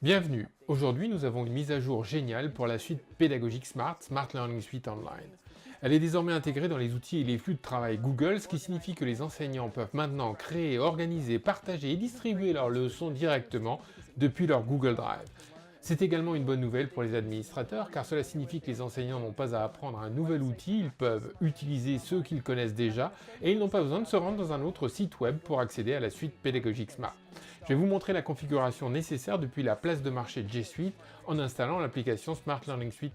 Bienvenue. Aujourd'hui, nous avons une mise à jour géniale pour la suite pédagogique Smart Learning Suite Online. Elle est désormais intégrée dans les outils et les flux de travail Google, ce qui signifie que les enseignants peuvent maintenant créer, organiser, partager et distribuer leurs leçons directement depuis leur Google Drive. C'est également une bonne nouvelle pour les administrateurs, car cela signifie que les enseignants n'ont pas à apprendre un nouvel outil, ils peuvent utiliser ceux qu'ils connaissent déjà, et ils n'ont pas besoin de se rendre dans un autre site web pour accéder à la suite pédagogique Smart. Je vais vous montrer la configuration nécessaire depuis la place de marché de G Suite en installant l'application Smart Learning Suite.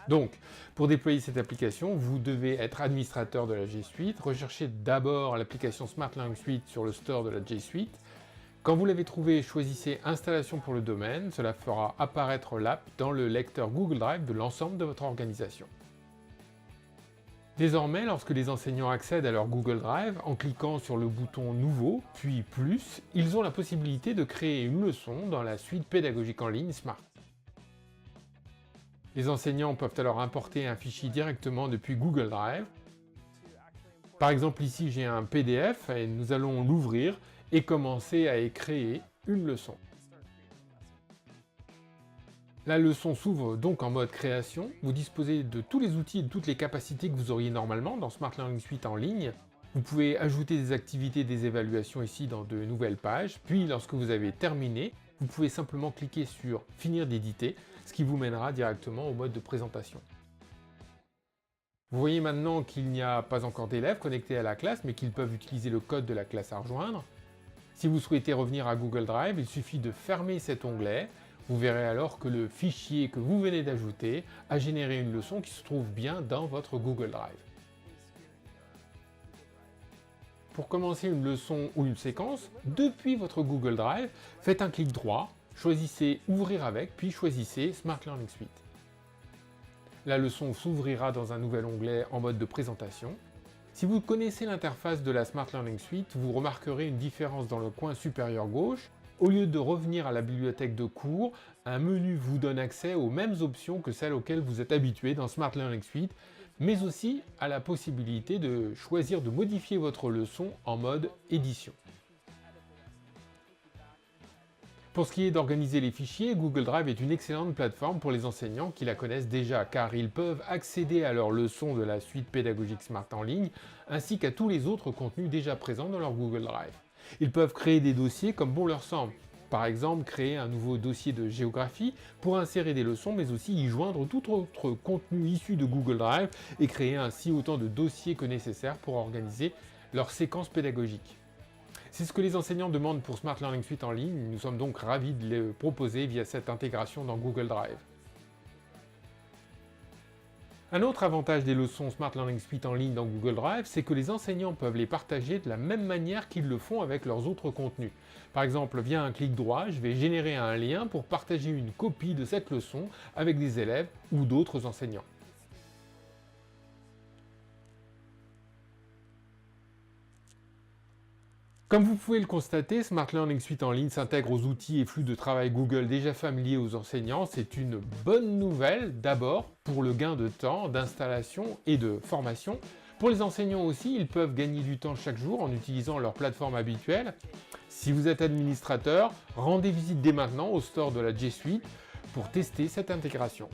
Donc, pour déployer cette application, vous devez être administrateur de la G Suite, recherchez d'abord l'application Smart Learning Suite sur le store de la G Suite. Quand vous l'avez trouvé, choisissez Installation pour le domaine, cela fera apparaître l'app dans le lecteur Google Drive de l'ensemble de votre organisation. Désormais, lorsque les enseignants accèdent à leur Google Drive, en cliquant sur le bouton Nouveau, puis Plus, ils ont la possibilité de créer une leçon dans la suite pédagogique en ligne Smart. Les enseignants peuvent alors importer un fichier directement depuis Google Drive. Par exemple, ici j'ai un PDF et nous allons l'ouvrir et commencer à y créer une leçon. La leçon s'ouvre donc en mode création. Vous disposez de tous les outils et de toutes les capacités que vous auriez normalement dans Smart Learning Suite en ligne. Vous pouvez ajouter des activités, des évaluations ici dans de nouvelles pages. Puis lorsque vous avez terminé, vous pouvez simplement cliquer sur Finir d'éditer, ce qui vous mènera directement au mode de présentation. Vous voyez maintenant qu'il n'y a pas encore d'élèves connectés à la classe, mais qu'ils peuvent utiliser le code de la classe à rejoindre. Si vous souhaitez revenir à Google Drive, il suffit de fermer cet onglet. Vous verrez alors que le fichier que vous venez d'ajouter a généré une leçon qui se trouve bien dans votre Google Drive. Pour commencer une leçon ou une séquence, depuis votre Google Drive, faites un clic droit, choisissez Ouvrir avec, puis choisissez Smart Learning Suite. La leçon s'ouvrira dans un nouvel onglet en mode de présentation. Si vous connaissez l'interface de la Smart Learning Suite, vous remarquerez une différence dans le coin supérieur gauche. Au lieu de revenir à la bibliothèque de cours, un menu vous donne accès aux mêmes options que celles auxquelles vous êtes habitué dans Smart Learning Suite, mais aussi à la possibilité de choisir de modifier votre leçon en mode édition. Pour ce qui est d'organiser les fichiers, Google Drive est une excellente plateforme pour les enseignants qui la connaissent déjà, car ils peuvent accéder à leurs leçons de la suite pédagogique Smart en ligne, ainsi qu'à tous les autres contenus déjà présents dans leur Google Drive. Ils peuvent créer des dossiers comme bon leur semble. Par exemple, créer un nouveau dossier de géographie pour insérer des leçons, mais aussi y joindre tout autre contenu issu de Google Drive et créer ainsi autant de dossiers que nécessaire pour organiser leur séquence pédagogique. C'est ce que les enseignants demandent pour Smart Learning Suite en ligne, nous sommes donc ravis de le proposer via cette intégration dans Google Drive. Un autre avantage des leçons Smart Learning Suite en ligne dans Google Drive, c'est que les enseignants peuvent les partager de la même manière qu'ils le font avec leurs autres contenus. Par exemple, via un clic droit, je vais générer un lien pour partager une copie de cette leçon avec des élèves ou d'autres enseignants. Comme vous pouvez le constater, Smart Learning Suite en ligne s'intègre aux outils et flux de travail Google déjà familiers aux enseignants. C'est une bonne nouvelle d'abord pour le gain de temps, d'installation et de formation. Pour les enseignants aussi, ils peuvent gagner du temps chaque jour en utilisant leur plateforme habituelle. Si vous êtes administrateur, rendez visite dès maintenant au store de la G Suite pour tester cette intégration.